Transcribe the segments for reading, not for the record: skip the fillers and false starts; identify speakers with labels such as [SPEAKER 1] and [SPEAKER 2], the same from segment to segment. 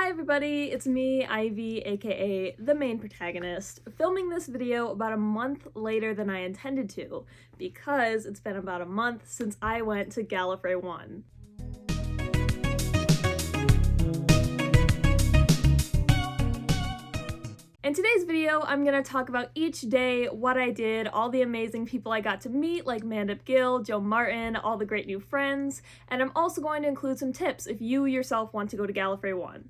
[SPEAKER 1] Hi everybody, it's me, Ivy, aka the main protagonist, filming this video about a month later than I intended to, because it's been about a month since I went to Gallifrey 1. In today's video, I'm going to talk about each day, what I did, all the amazing people I got to meet, like Mandip Gills, Joe Martin, all the great new friends, and I'm also going to include some tips if you yourself want to go to Gallifrey 1.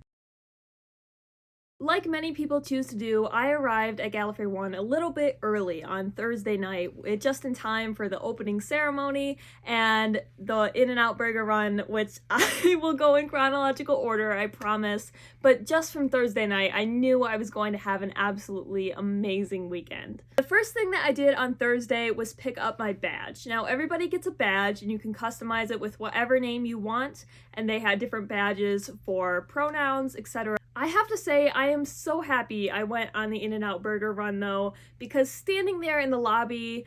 [SPEAKER 1] Like many people choose to do, I arrived at Gallifrey 1 a little bit early on Thursday night, just in time for the opening ceremony and the In-N-Out Burger run, which I will go in chronological order, I promise. But just from Thursday night, I knew I was going to have an absolutely amazing weekend. The first thing that I did on Thursday was pick up my badge. Now, everybody gets a badge, and you can customize it with whatever name you want, and they had different badges for pronouns, etc. I have to say, I am so happy I went on the In-N-Out Burger run though, because standing there in the lobby,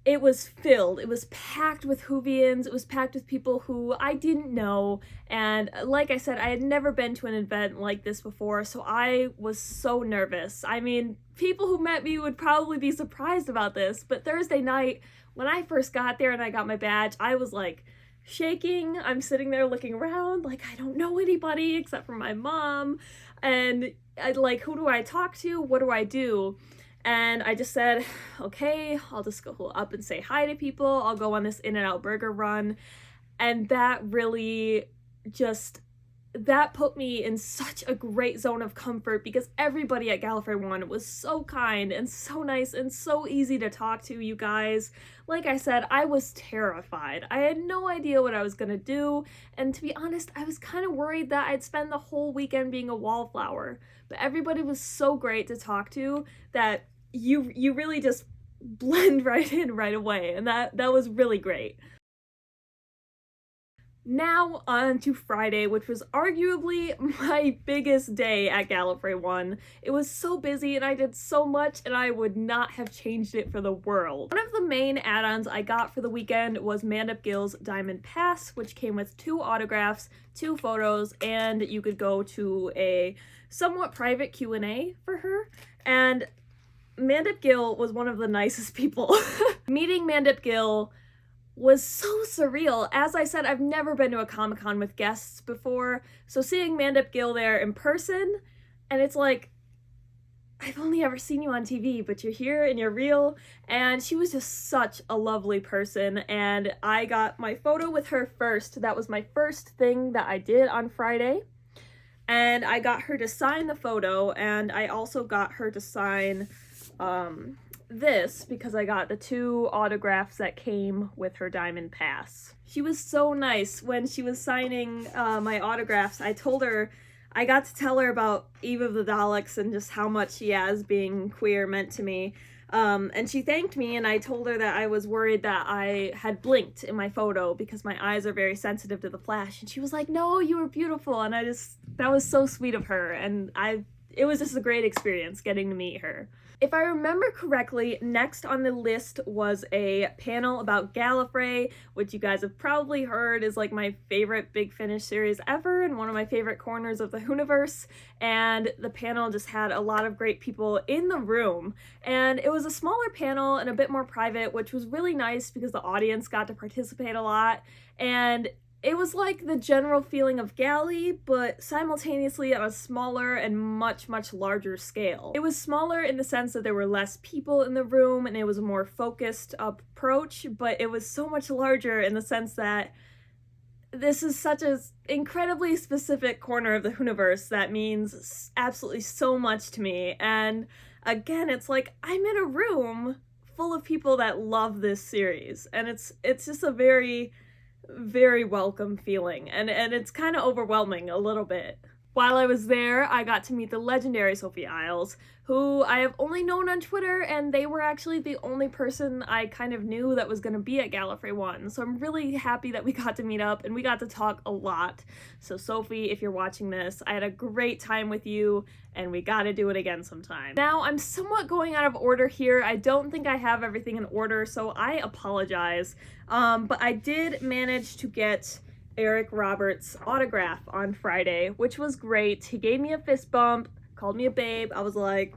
[SPEAKER 1] it was filled. It was packed with Whovians, it was packed with people who I didn't know, and like I said, I had never been to an event like this before, so I was so nervous. I mean, people who met me would probably be surprised about this, but Thursday night, when I first got there and I got my badge, I was like, shaking. I'm sitting there looking around like I don't know anybody except for my mom, and I like, who do I talk to? What do I do? And I just said, okay, I'll just go up and say hi to people. I'll go on this In-N-Out Burger run. And that really just, that put me in such a great zone of comfort, because everybody at Gallifrey 1 was so kind and so nice and so easy to talk to, you guys. Like I said, I was terrified. I had no idea what I was gonna do, and to be honest, I was kind of worried that I'd spend the whole weekend being a wallflower. But everybody was so great to talk to that you really just blend right in right away, and that was really great. Now on to Friday, which was arguably my biggest day at Gallifrey 1. It was so busy and I did so much, and I would not have changed it for the world. One of the main add-ons I got for the weekend was Mandip Gills' Diamond Pass, which came with 2 autographs, 2 photos, and you could go to a somewhat private Q&A for her. And Mandip Gill was one of the nicest people. Meeting Mandip Gill was so surreal. As I said, I've never been to a Comic-Con with guests before, so seeing Mandip Gill there in person, and it's like, I've only ever seen you on TV, but you're here and you're real, and she was just such a lovely person, and I got my photo with her first. That was my first thing that I did on Friday, and I got her to sign the photo, and I also got her to sign this, because I got the 2 autographs that came with her Diamond Pass. She was so nice when she was signing my autographs. I got to tell her about Eve of the Daleks and just how much Yaz being queer meant to me. And she thanked me, and I told her that I was worried that I had blinked in my photo because my eyes are very sensitive to the flash. And she was like, no, you were beautiful. And that was so sweet of her. And it was just a great experience getting to meet her. If I remember correctly, next on the list was a panel about Gallifrey, which you guys have probably heard is like my favorite Big Finish series ever and one of my favorite corners of the Whoniverse. And the panel just had a lot of great people in the room. And it was a smaller panel and a bit more private, which was really nice because the audience got to participate a lot. And it was like the general feeling of Galley, but simultaneously on a smaller and much, much larger scale. It was smaller in the sense that there were less people in the room and it was a more focused approach, but it was so much larger in the sense that this is such an incredibly specific corner of the Whoniverse that means absolutely so much to me. And again, it's like I'm in a room full of people that love this series, and it's just a very welcome feeling, and it's kind of overwhelming a little bit. While I was there, I got to meet the legendary Sophie Isles, who I have only known on Twitter, and they were actually the only person I kind of knew that was going to be at Gallifrey 1, so I'm really happy that we got to meet up and we got to talk a lot. So Sophie, if you're watching this, I had a great time with you, and we gotta do it again sometime. Now, I'm somewhat going out of order here. I don't think I have everything in order, so I apologize, but I did manage to get Eric Roberts' autograph on Friday, which was great. He gave me a fist bump, called me a babe. I was like,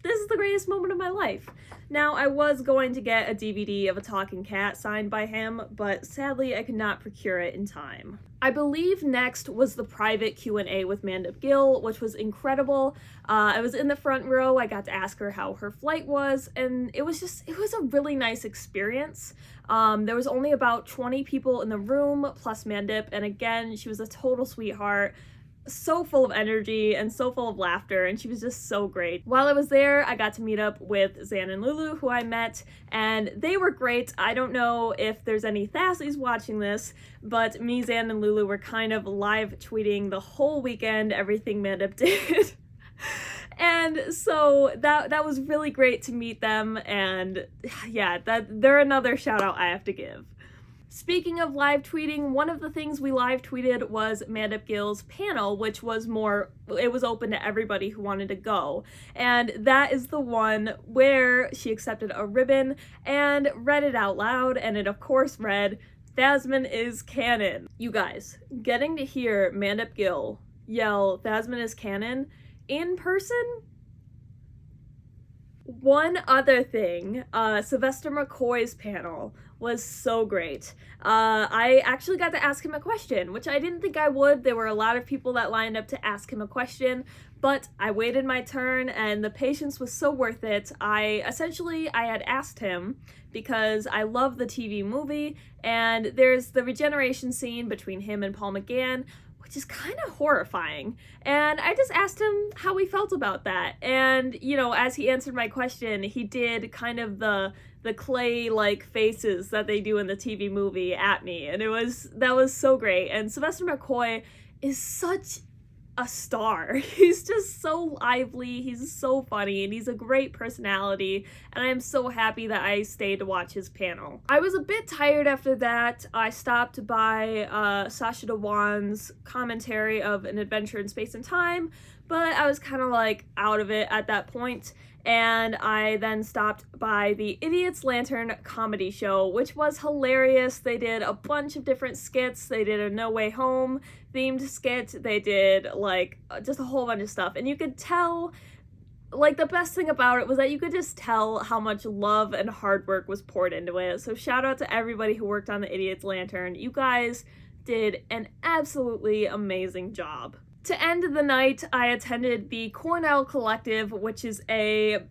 [SPEAKER 1] this is the greatest moment of my life. Now, I was going to get a DVD of a talking cat signed by him, but sadly I could not procure it in time. I believe next was the private Q&A with Mandip Gill, which was incredible. I was in the front row, I got to ask her how her flight was, and it was a really nice experience. There was only about 20 people in the room, plus Mandip, and again, she was a total sweetheart. So full of energy and so full of laughter, and she was just so great. While I was there, I got to meet up with Zan and Lulu, who I met, and they were great. I don't know if there's any Thassies watching this, but me, Zan, and Lulu were kind of live tweeting the whole weekend everything Mandip did. And so that was really great to meet them, and yeah, they're another shout out I have to give. Speaking of live tweeting, one of the things we live tweeted was Mandip Gills' panel, which was it was open to everybody who wanted to go. And that is the one where she accepted a ribbon and read it out loud, and it of course read, "Phasmin is canon." You guys, getting to hear Mandip Gill yell, "Phasmin is canon," in person? One other thing, Sylvester McCoy's panel was so great. I actually got to ask him a question, which I didn't think I would. There were a lot of people that lined up to ask him a question, but I waited my turn and the patience was so worth it. I had asked him because I love the TV movie, and there's the regeneration scene between him and Paul McGann, which is kind of horrifying. And I just asked him how he felt about that. And, you know, as he answered my question, he did kind of the clay-like faces that they do in the TV movie at me. And that was so great. And Sylvester McCoy is such a star. He's just so lively, he's so funny, and he's a great personality, and I am so happy that I stayed to watch his panel. I was a bit tired after that. I stopped by Sacha Dhawan's commentary of An Adventure in Space and Time, but I was kind of like out of it at that point. And I then stopped by the Idiot's Lantern comedy show, which was hilarious. They did a bunch of different skits. They did a No Way Home themed skit. They did like just a whole bunch of stuff. And you could tell, like, the best thing about it was that you could just tell how much love and hard work was poured into it. So shout out to everybody who worked on the Idiot's Lantern. You guys did an absolutely amazing job. To end the night, I attended the Cornell Collective, which is a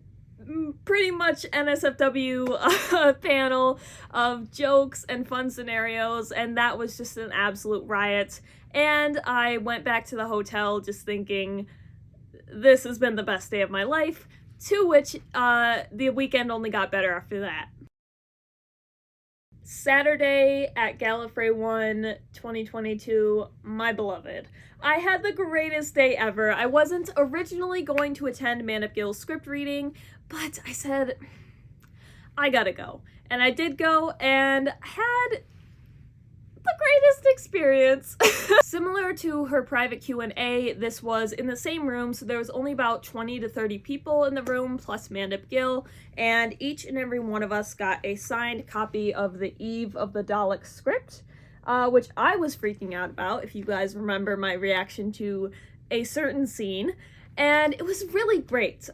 [SPEAKER 1] pretty much NSFW panel of jokes and fun scenarios, and that was just an absolute riot. And I went back to the hotel just thinking, this has been the best day of my life, to which the weekend only got better after that. Saturday at Gallifrey 1 2022, my beloved. I had the greatest day ever. I wasn't originally going to attend Mandip Gill's script reading, but I said, I gotta go. And I did go and had the greatest experience. Similar to her private Q&A, this was in the same room, so there was only about 20 to 30 people in the room, plus Mandip Gill, and each and every one of us got a signed copy of the Eve of the Daleks script, which I was freaking out about, if you guys remember my reaction to a certain scene. And it was really great.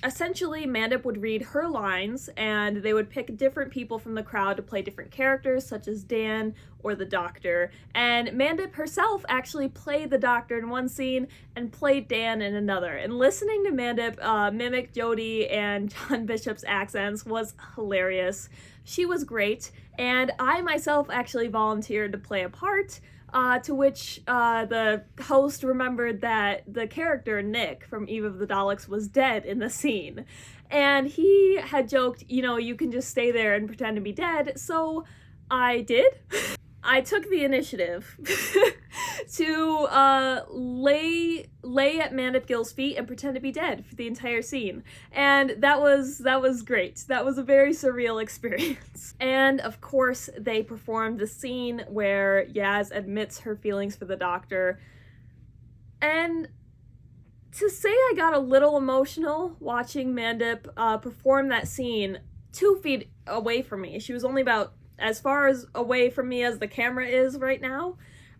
[SPEAKER 1] Essentially, Mandip would read her lines, and they would pick different people from the crowd to play different characters, such as Dan or the Doctor. And Mandip herself actually played the Doctor in one scene and played Dan in another. And listening to Mandip mimic Jodie and John Bishop's accents was hilarious. She was great, and I myself actually volunteered to play a part. To which the host remembered that the character Nick from Eve of the Daleks was dead in the scene. And he had joked, you know, you can just stay there and pretend to be dead. So I did. I took the initiative to lay at Mandip Gill's feet and pretend to be dead for the entire scene. And that was great. That was a very surreal experience. And of course, they performed the scene where Yaz admits her feelings for the Doctor. And to say I got a little emotional watching Mandip perform that scene 2 feet away from me. She was only about as far as away from me as the camera is right now.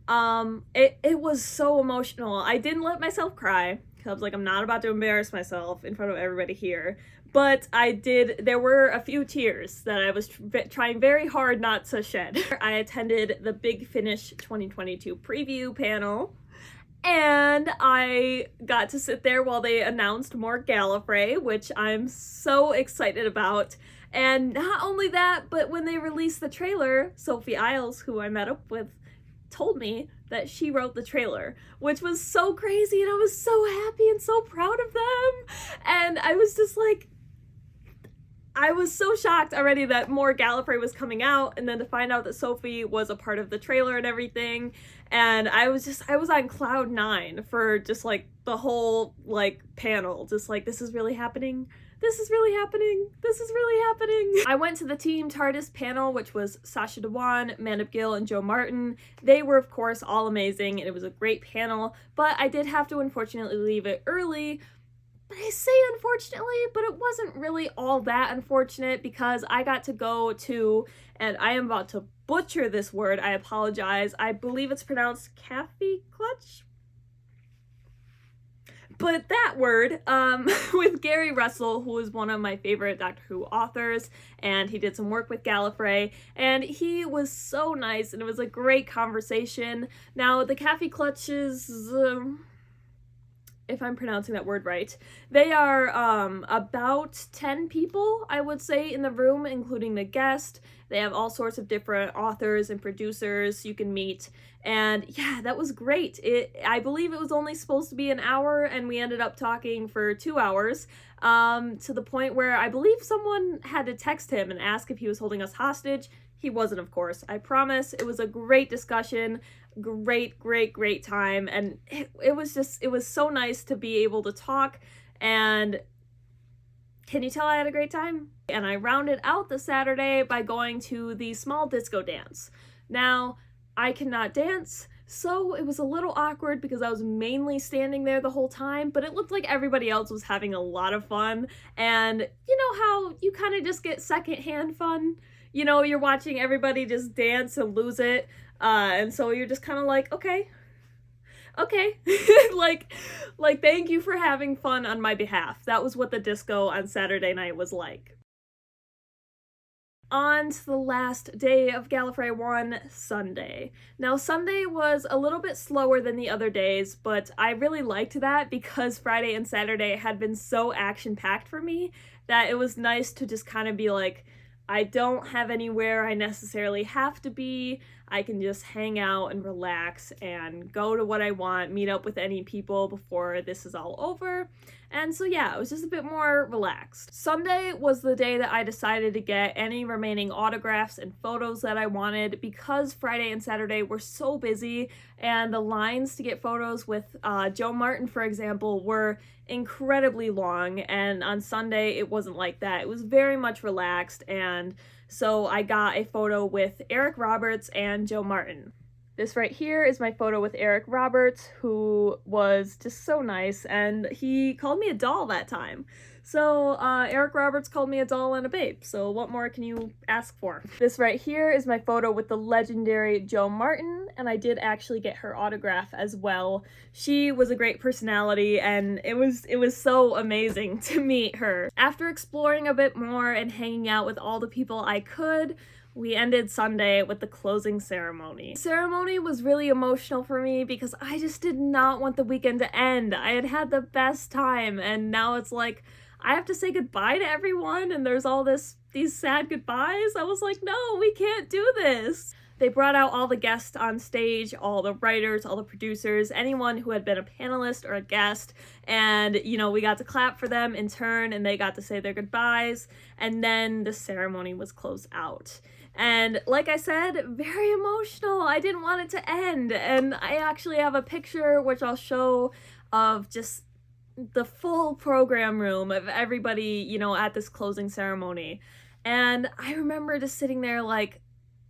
[SPEAKER 1] It was so emotional. I didn't let myself cry because I was like, I'm not about to embarrass myself in front of everybody here. But I did, there were a few tears that I was trying very hard not to shed. I attended the Big Finish 2022 preview panel, and I got to sit there while they announced more Gallifrey, which I'm so excited about. And not only that, but when they released the trailer, Sophie Isles, who I met up with, told me that she wrote the trailer, which was so crazy, and I was so happy and so proud of them. And I was just like, I was so shocked already that more Gallifrey was coming out, and then to find out that Sophie was a part of the trailer and everything, and I was on cloud 9 for just like the whole like panel, just like, this is really happening. This is really happening. This is really happening. I went to the Team TARDIS panel, which was Sacha Dhawan, Mandip Gill, and Joe Martin. They were, of course, all amazing, and it was a great panel, but I did have to unfortunately leave it early. But I say unfortunately, but it wasn't really all that unfortunate because I got to go to, and I am about to butcher this word, I apologize, I believe it's pronounced Kaffee Clutch? But that word, with Gary Russell, who is one of my favorite Doctor Who authors, and he did some work with Gallifrey, and he was so nice, and it was a great conversation. Now, the Kaffee Clutches, if I'm pronouncing that word right, they are about 10 people, I would say, in the room, including the guest. They have all sorts of different authors and producers you can meet, and yeah, that was great. I believe it was only supposed to be an hour, and we ended up talking for 2 hours, to the point where I believe someone had to text him and ask if he was holding us hostage. He wasn't, of course, I promise. It was a great discussion, great time, and it was so nice to be able to talk, and can you tell I had a great time? And I rounded out the Saturday by going to the small disco dance. Now, I cannot dance, so it was a little awkward because I was mainly standing there the whole time, but it looked like everybody else was having a lot of fun, and you know how you kind of just get secondhand fun? You know, you're watching everybody just dance and lose it, and so you're just kind of like, okay, like thank you for having fun on my behalf. That was what the disco on Saturday night was like. On to the last day of Gallifrey 1, Sunday. Now, Sunday was a little bit slower than the other days, but I really liked that because Friday and Saturday had been so action-packed for me that it was nice to just kind of be like, I don't have anywhere I necessarily have to be. I can just hang out and relax and go to what I want, meet up with any people before this is all over. And so yeah, it was just a bit more relaxed. Sunday was the day that I decided to get any remaining autographs and photos that I wanted because Friday and Saturday were so busy, and the lines to get photos with Joe Martin, for example, were incredibly long, and on Sunday it wasn't like that. It was very much relaxed, and so I got a photo with Eric Roberts and Joe Martin. This right here is my photo with Eric Roberts, who was just so nice, and he called me a doll that time. So Eric Roberts called me a doll and a babe, so what more can you ask for? This right here is my photo with the legendary Joe Martin, and I did actually get her autograph as well. She was a great personality, and it was so amazing to meet her. After exploring a bit more and hanging out with all the people I could, we ended Sunday with the closing ceremony. The ceremony was really emotional for me because I just did not want the weekend to end. I had had the best time, and now it's like, I have to say goodbye to everyone, and there's all these sad goodbyes. I was like, no, we can't do this. They brought out all the guests on stage, all the writers, all the producers, anyone who had been a panelist or a guest, and, you know, we got to clap for them in turn, and they got to say their goodbyes, and then the ceremony was closed out. And like I said, very emotional. I didn't want it to end, and I actually have a picture, which I'll show, of just the full program room of everybody, you know, at this closing ceremony. And I remember just sitting there like,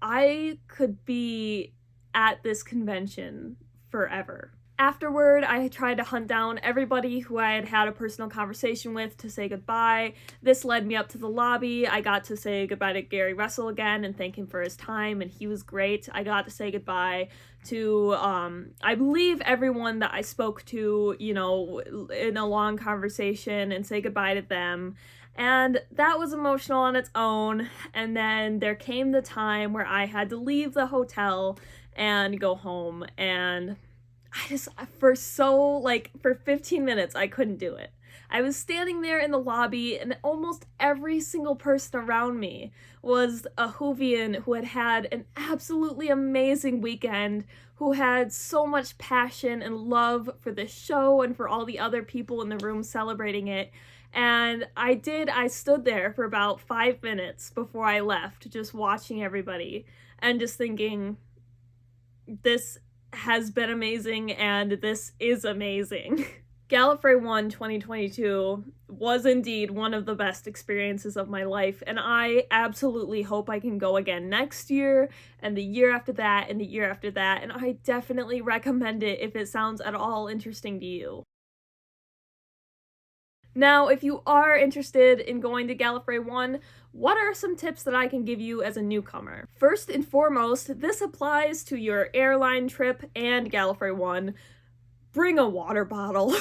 [SPEAKER 1] I could be at this convention forever. Afterward, I tried to hunt down everybody who I had had a personal conversation with to say goodbye. This led me up to the lobby. I got to say goodbye to Gary Russell again and thank him for his time, and he was great. I got to say goodbye to, I believe everyone that I spoke to, you know, in a long conversation, and say goodbye to them. And that was emotional on its own. And then there came the time where I had to leave the hotel and go home, and for 15 minutes, I couldn't do it. I was standing there in the lobby, and almost every single person around me was a Whovian who had had an absolutely amazing weekend, who had so much passion and love for this show and for all the other people in the room celebrating it. And I stood there for about 5 minutes before I left, just watching everybody and just thinking, this has been amazing, and this is amazing. Gallifrey 1 2022 was indeed one of the best experiences of my life, and I absolutely hope I can go again next year, and the year after that, and the year after that, and I definitely recommend it if it sounds at all interesting to you. Now, if you are interested in going to Gallifrey 1, what are some tips that I can give you as a newcomer? First and foremost, this applies to your airline trip and Gallifrey 1. Bring a water bottle.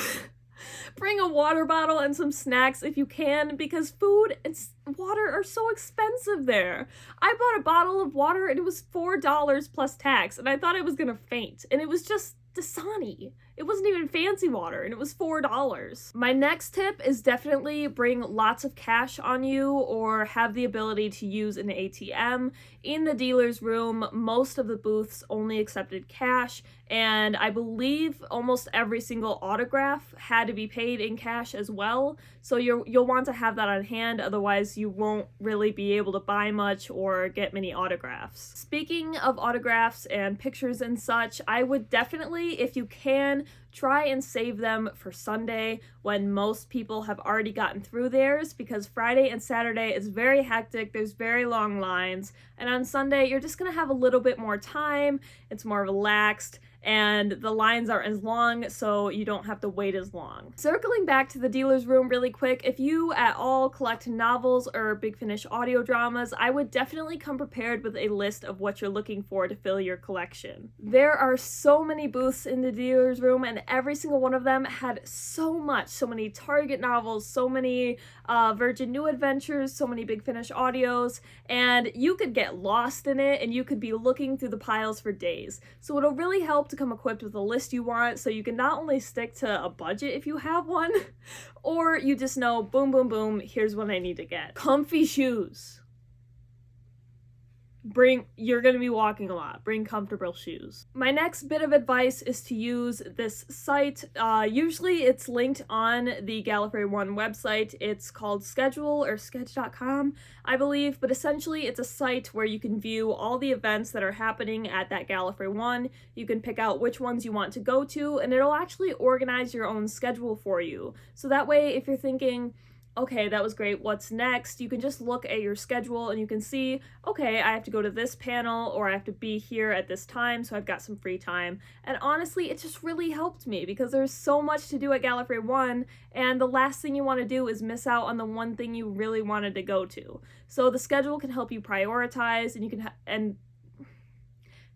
[SPEAKER 1] Bring a water bottle and some snacks if you can, because food and water are so expensive there. I bought a bottle of water and it was $4 plus tax, and I thought I was gonna faint, and it was just Dasani. It wasn't even fancy water, and it was $4. My next tip is definitely bring lots of cash on you, or have the ability to use an ATM. In the dealer's room, most of the booths only accepted cash, and I believe almost every single autograph had to be paid in cash as well, so you'll want to have that on hand, otherwise you won't really be able to buy much or get many autographs. Speaking of autographs and pictures and such, I would definitely, if you can, try and save them for Sunday when most people have already gotten through theirs, because Friday and Saturday is very hectic, there's very long lines, and on Sunday you're just gonna have a little bit more time, it's more relaxed, and the lines aren't as long, so you don't have to wait as long. Circling back to the dealer's room really quick, if you at all collect novels or Big Finish audio dramas, I would definitely come prepared with a list of what you're looking for to fill your collection. There are so many booths in the dealer's room, and every single one of them had so many Target novels, so many Virgin New Adventures, so many Big Finish audios, and you could get lost in it, and you could be looking through the piles for days. So it'll really help to come equipped with a list you want, so you can not only stick to a budget if you have one, or you just know, boom, boom, boom, here's what I need to get. Comfy shoes. You're gonna be walking a lot. Bring comfortable shoes. My next bit of advice is to use this site. Usually it's linked on the Gallifrey 1 website. It's called Schedule or Sketch.com, I believe, but essentially it's a site where you can view all the events that are happening at that Gallifrey 1. You can pick out which ones you want to go to, and it'll actually organize your own schedule for you. So that way, if you're thinking, okay, that was great, what's next? You can just look at your schedule and you can see, okay, I have to go to this panel, or I have to be here at this time, so I've got some free time. And honestly, it just really helped me, because there's so much to do at Gallifrey 1, and the last thing you want to do is miss out on the one thing you really wanted to go to. So the schedule can help you prioritize, and you can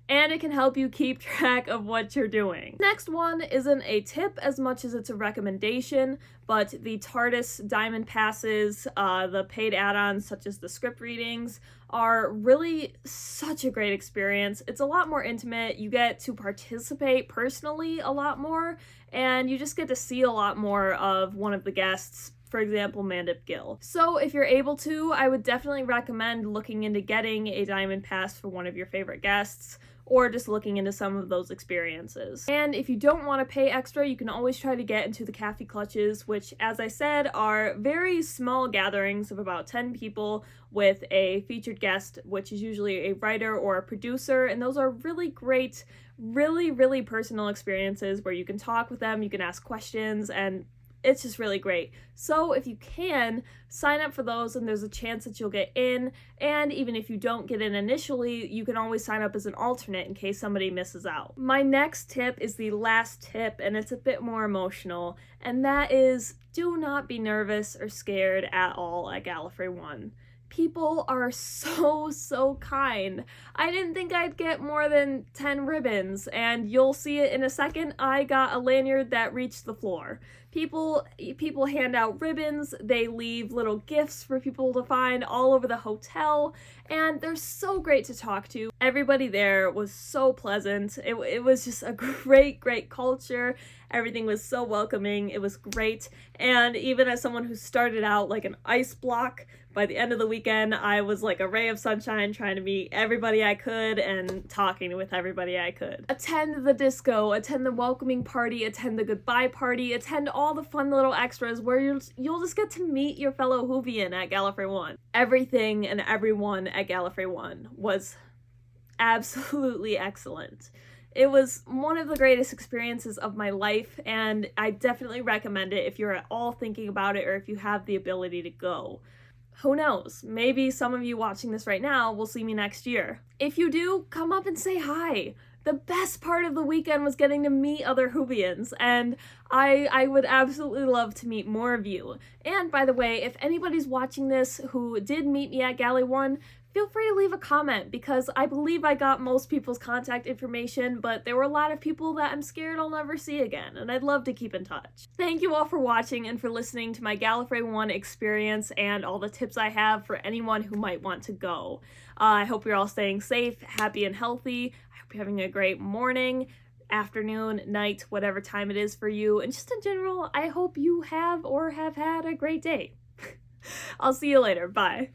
[SPEAKER 1] and it can help you keep track of what you're doing. Next one isn't a tip as much as it's a recommendation, but the TARDIS Diamond Passes, the paid add-ons such as the script readings, are really such a great experience. It's a lot more intimate, you get to participate personally a lot more, and you just get to see a lot more of one of the guests, for example, Mandip Gills. So if you're able to, I would definitely recommend looking into getting a Diamond Pass for one of your favorite guests, or just looking into some of those experiences. And if you don't want to pay extra, you can always try to get into the Cafe Clutches, which, as I said, are very small gatherings of about 10 people with a featured guest, which is usually a writer or a producer, and those are really great, really personal experiences where you can talk with them, you can ask questions, and it's just really great. So if you can, sign up for those and there's a chance that you'll get in, and even if you don't get in initially, you can always sign up as an alternate in case somebody misses out. My next tip is the last tip, and it's a bit more emotional, and that is do not be nervous or scared at all at Gallifrey 1. People are so kind. I didn't think I'd get more than 10 ribbons, and you'll see it in a second. I got a lanyard that reached the floor. People hand out ribbons, they leave little gifts for people to find all over the hotel, and they're so great to talk to. Everybody there was so pleasant. It was just a great culture. Everything was so welcoming. It was great. And even as someone who started out like an ice block, by the end of the weekend, I was like a ray of sunshine trying to meet everybody I could and talking with everybody I could. Attend the disco, attend the welcoming party, attend the goodbye party, attend all the fun little extras where you'll just get to meet your fellow Whovian at Gallifrey 1. Everything and everyone at Gallifrey 1 was absolutely excellent. It was one of the greatest experiences of my life, and I definitely recommend it if you're at all thinking about it or if you have the ability to go. Who knows? Maybe some of you watching this right now will see me next year. If you do, come up and say hi. The best part of the weekend was getting to meet other Whovians, and I would absolutely love to meet more of you. And by the way, if anybody's watching this who did meet me at Galley 1, feel free to leave a comment, because I believe I got most people's contact information, but there were a lot of people that I'm scared I'll never see again, and I'd love to keep in touch. Thank you all for watching and for listening to my Gallifrey 1 experience and all the tips I have for anyone who might want to go. I hope you're all staying safe, happy, and healthy. I hope you're having a great morning, afternoon, night, whatever time it is for you, and just in general, I hope you have or have had a great day. I'll see you later. Bye.